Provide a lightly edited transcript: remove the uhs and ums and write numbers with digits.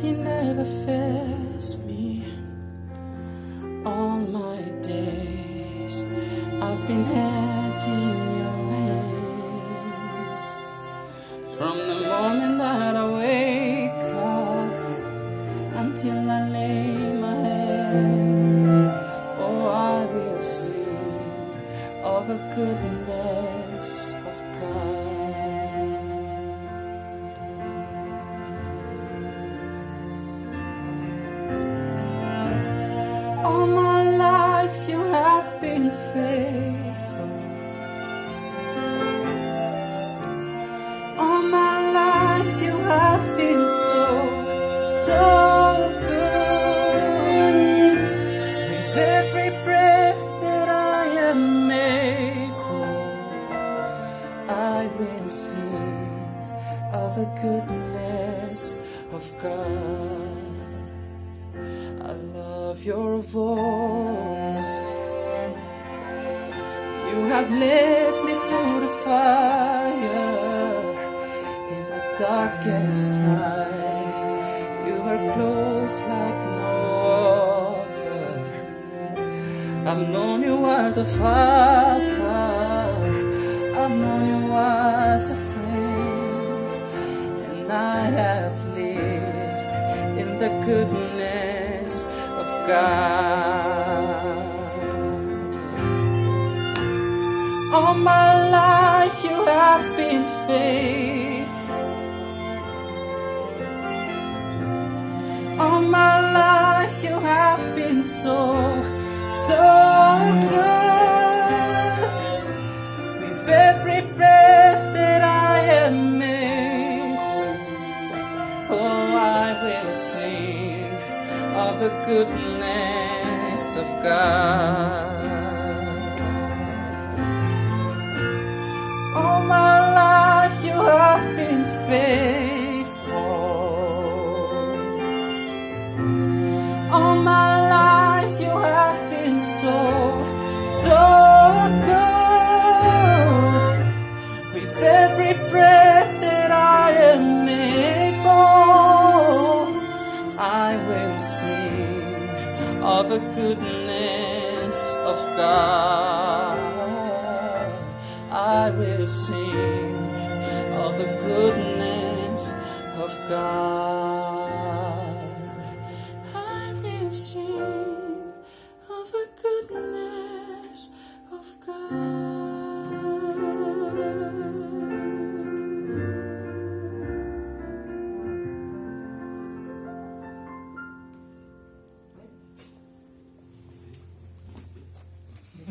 He never fails me. All my days I've been held in your hands. From the moment that I wake up until I lay my head, oh, I will sing of the goodness of God. All my life you have been faithful. All my life you have been so good. With every breath that I am able, I will sing of the goodness of God. I love your voice. You have led me through the fire in the darkest night. You are close like no other. I've known you as a father. I've known you as a friend, and I have lived in the goodness of God. All my life you have been faithful. All my life you have been so good. With every breath that I am able, oh, I will sing of the goodness of God. All my life you have been faithful. All my life you have been so good. With every breath that I am able, I will sing of the goodness of God.